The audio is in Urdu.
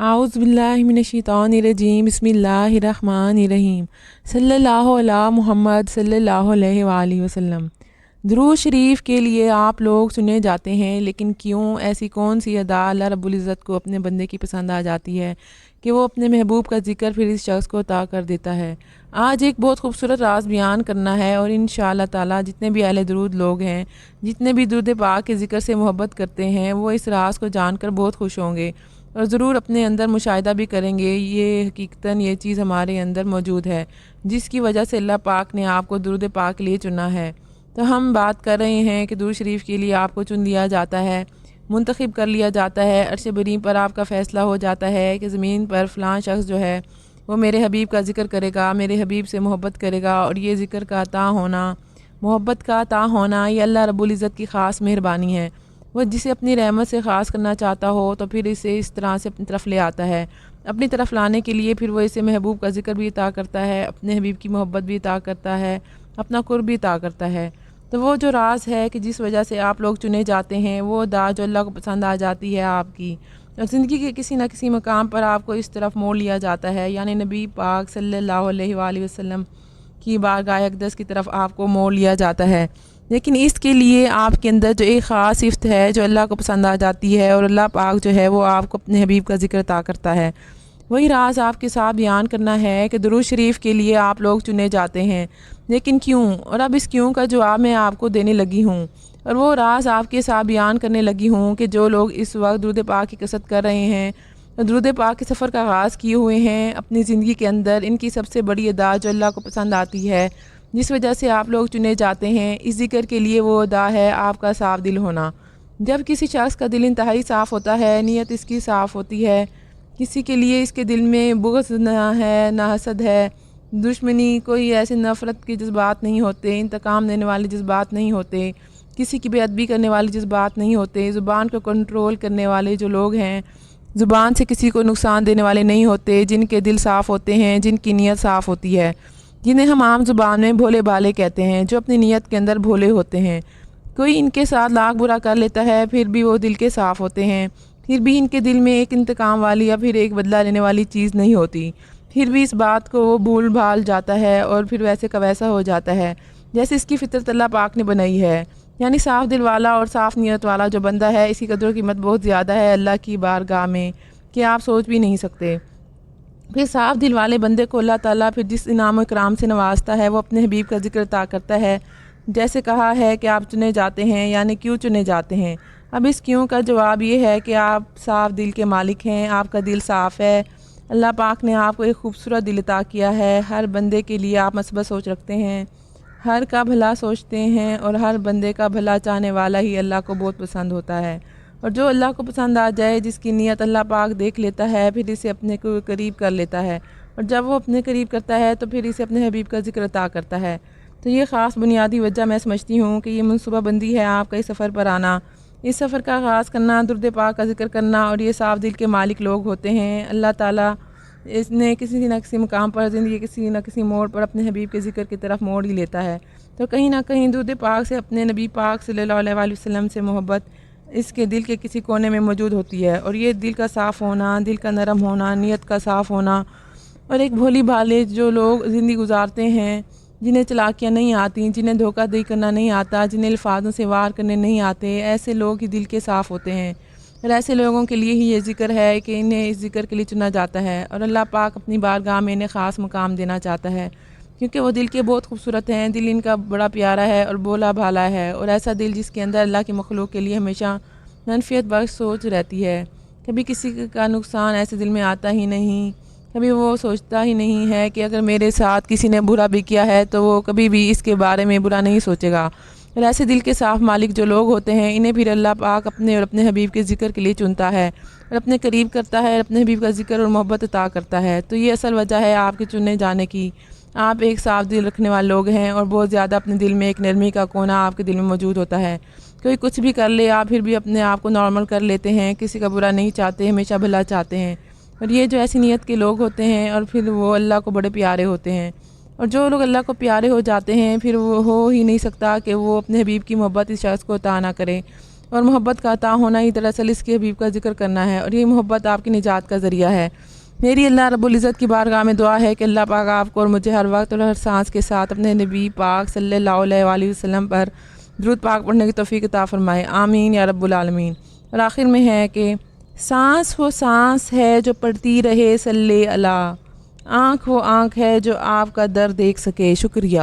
اعوذ باللہ من الشیطان الرجیم بسم اللہ الرحمن الرحیم صلی اللہ علیہ محمد صلی اللہ علیہ وآلہ وسلم۔ درود شریف کے لیے آپ لوگ چنے جاتے ہیں، لیکن کیوں؟ ایسی کون سی ادا اللہ رب العزت کو اپنے بندے کی پسند آ جاتی ہے کہ وہ اپنے محبوب کا ذکر پھر اس شخص کو عطا کر دیتا ہے۔ آج ایک بہت خوبصورت راز بیان کرنا ہے، اور انشاءاللہ تعالی جتنے بھی اہل درود لوگ ہیں، جتنے بھی درود پاک کے ذکر سے محبت کرتے ہیں، وہ اس راز کو جان کر بہت خوش ہوں گے اور ضرور اپنے اندر مشاہدہ بھی کریں گے۔ یہ حقیقتاً یہ چیز ہمارے اندر موجود ہے، جس کی وجہ سے اللہ پاک نے آپ کو درود پاک کے لیے چنا ہے۔ تو ہم بات کر رہے ہیں کہ درود شریف کے لیے آپ کو چن لیا جاتا ہے، منتخب کر لیا جاتا ہے، عرش بریں پر آپ کا فیصلہ ہو جاتا ہے کہ زمین پر فلاں شخص جو ہے وہ میرے حبیب کا ذکر کرے گا، میرے حبیب سے محبت کرے گا، اور یہ ذکر کا عطا ہونا، محبت کا عطا ہونا، یہ اللہ رب العزت کی خاص مہربانی ہے۔ وہ جسے اپنی رحمت سے خاص کرنا چاہتا ہو تو پھر اسے اس طرح سے اپنی طرف لے آتا ہے۔ اپنی طرف لانے کے لیے پھر وہ اسے محبوب کا ذکر بھی عطا کرتا ہے، اپنے حبیب کی محبت بھی عطا کرتا ہے، اپنا قرب بھی عطا کرتا ہے۔ تو وہ جو راز ہے کہ جس وجہ سے آپ لوگ چنے جاتے ہیں، وہ دا جو اللہ کو پسند آ جاتی ہے آپ کی، اور زندگی کے کسی نہ کسی مقام پر آپ کو اس طرف موڑ لیا جاتا ہے، یعنی نبی پاک صلی اللہ علیہ وآلہ وسلم کی بارگاہ اقدس کی طرف آپ کو موڑ لیا جاتا ہے۔ لیکن اس کے لیے آپ کے اندر جو ایک خاص صفت ہے جو اللہ کو پسند آ جاتی ہے، اور اللہ پاک جو ہے وہ آپ کو اپنے حبیب کا ذکر عطا کرتا ہے، وہی راز آپ کے ساتھ بیان کرنا ہے کہ درود شریف کے لیے آپ لوگ چنے جاتے ہیں، لیکن کیوں؟ اور اب اس کیوں کا جواب میں آپ کو دینے لگی ہوں، اور وہ راز آپ کے ساتھ بیان کرنے لگی ہوں کہ جو لوگ اس وقت درود پاک کی کثرت کر رہے ہیں، درود پاک کے سفر کا آغاز کیے ہوئے ہیں اپنی زندگی کے اندر، ان کی سب سے بڑی ادا جو اللہ کو پسند آتی ہے، جس وجہ سے آپ لوگ چنے جاتے ہیں، اس ذکر کے لیے وہ ادا ہے آپ کا صاف دل ہونا۔ جب کسی شخص کا دل انتہائی صاف ہوتا ہے، نیت اس کی صاف ہوتی ہے، کسی کے لیے اس کے دل میں بغض نہ ہے، نہ حسد ہے، دشمنی، کوئی ایسے نفرت کے جذبات نہیں ہوتے، انتقام لینے والے جذبات نہیں ہوتے، کسی کی بے ادبی کرنے والے جذبات نہیں ہوتے، زبان کو کنٹرول کرنے والے جو لوگ ہیں، زبان سے کسی کو نقصان دینے والے نہیں ہوتے، جن کے دل صاف ہوتے ہیں، جن کی نیت صاف ہوتی ہے، جنہیں ہم عام زبان میں بھولے بالے کہتے ہیں، جو اپنی نیت کے اندر بھولے ہوتے ہیں۔ کوئی ان کے ساتھ لاکھ برا کر لیتا ہے، پھر بھی وہ دل کے صاف ہوتے ہیں، پھر بھی ان کے دل میں ایک انتقام والی یا پھر ایک بدلہ لینے والی چیز نہیں ہوتی، پھر بھی اس بات کو وہ بھول بھال جاتا ہے اور پھر ویسے کا ویسا ہو جاتا ہے جیسے اس کی فطرت اللہ پاک نے بنائی ہے۔ یعنی صاف دل والا اور صاف نیت والا جو بندہ ہے، اسی قدر و قیمت بہت زیادہ ہے اللہ کی بارگاہ میں کہ آپ سوچ بھی نہیں سکتے۔ پھر صاف دل والے بندے کو اللہ تعالیٰ پھر جس انعام و اکرام سے نوازتا ہے، وہ اپنے حبیب کا ذکر عطا کرتا ہے، جیسے کہا ہے کہ آپ چنے جاتے ہیں، یعنی کیوں چنے جاتے ہیں۔ اب اس کیوں کا جواب یہ ہے کہ آپ صاف دل کے مالک ہیں، آپ کا دل صاف ہے، اللہ پاک نے آپ کو ایک خوبصورت دل عطا کیا ہے، ہر بندے کے لیے آپ مثبت سوچ رکھتے ہیں، ہر کا بھلا سوچتے ہیں، اور ہر بندے کا بھلا چاہنے والا ہی اللہ کو بہت پسند ہوتا ہے، اور جو اللہ کو پسند آ جائے، جس کی نیت اللہ پاک دیکھ لیتا ہے، پھر اسے اپنے کو قریب کر لیتا ہے، اور جب وہ اپنے قریب کرتا ہے تو پھر اسے اپنے حبیب کا ذکر عطا کرتا ہے۔ تو یہ خاص بنیادی وجہ میں سمجھتی ہوں کہ یہ منصوبہ بندی ہے آپ کا اس سفر پر آنا، اس سفر کا آغاز کرنا، درود پاک کا ذکر کرنا، اور یہ صاف دل کے مالک لوگ ہوتے ہیں۔ اللہ تعالیٰ اس نے کسی نہ کسی مقام پر، زندگی کسی نہ کسی موڑ پر اپنے حبیب کے ذکر کی طرف موڑ ہی لیتا ہے، تو کہیں نہ کہیں درود پاک سے اپنے نبی پاک صلی اللہ علیہ وآلہ وسلم سے محبت اس کے دل کے کسی کونے میں موجود ہوتی ہے، اور یہ دل کا صاف ہونا، دل کا نرم ہونا، نیت کا صاف ہونا، اور ایک بھولی بھالے جو لوگ زندگی گزارتے ہیں، جنہیں چلاکیاں نہیں آتی، جنہیں دھوکہ دہی کرنا نہیں آتا، جنہیں الفاظوں سے وار کرنے نہیں آتے، ایسے لوگ ہی دل کے صاف ہوتے ہیں، اور ایسے لوگوں کے لیے ہی یہ ذکر ہے کہ انہیں اس ذکر کے لیے چنا جاتا ہے، اور اللہ پاک اپنی بارگاہ میں انہیں خاص مقام دینا چاہتا ہے، کیونکہ وہ دل کے بہت خوبصورت ہیں، دل ان کا بڑا پیارا ہے اور بولا بھالا ہے، اور ایسا دل جس کے اندر اللہ کی مخلوق کے لیے ہمیشہ منفیت بخش سوچ رہتی ہے، کبھی کسی کا نقصان ایسے دل میں آتا ہی نہیں، کبھی وہ سوچتا ہی نہیں ہے کہ اگر میرے ساتھ کسی نے برا بھی کیا ہے تو وہ کبھی بھی اس کے بارے میں برا نہیں سوچے گا۔ اور ایسے دل کے صاف مالک جو لوگ ہوتے ہیں، انہیں پھر اللہ پاک اپنے اور اپنے حبیب کے ذکر کے لیے چنتا ہے، اور اپنے قریب کرتا ہے، اپنے حبیب کا ذکر اور محبت عطا کرتا ہے۔ تو یہ اصل وجہ ہے آپ کے چننے جانے کی، آپ ایک صاف دل رکھنے والے لوگ ہیں، اور بہت زیادہ اپنے دل میں ایک نرمی کا کونا آپ کے دل میں موجود ہوتا ہے، کوئی کچھ بھی کر لے آپ پھر بھی اپنے آپ کو نارمل کر لیتے ہیں، کسی کا برا نہیں چاہتے، ہمیشہ بھلا چاہتے ہیں، اور یہ جو ایسی نیت کے لوگ ہوتے ہیں، اور پھر وہ اللہ کو بڑے پیارے ہوتے ہیں، اور جو لوگ اللہ کو پیارے ہو جاتے ہیں، پھر وہ ہو ہی نہیں سکتا کہ وہ اپنے حبیب کی محبت اس شخص کو عطا نہ کرے، اور محبت کا عطا ہونا ہی دراصل اس کے حبیب کا ذکر کرنا ہے، اور یہ محبت آپ کی نجات کا ذریعہ ہے۔ میری اللہ رب العزت کی بارگاہ میں دعا ہے کہ اللہ پاک آپ کو اور مجھے ہر وقت اور ہر سانس کے ساتھ اپنے نبی پاک صلی اللہ علیہ وآلہ وسلم پر درود پاک پڑھنے کی توفیق عطا فرمائے، آمین یا رب العالمین۔ اور آخر میں ہے کہ سانس وہ سانس ہے جو پڑتی رہے صلی اللہ، آنکھ وہ آنکھ ہے جو آپ کا در دیکھ سکے۔ شکریہ۔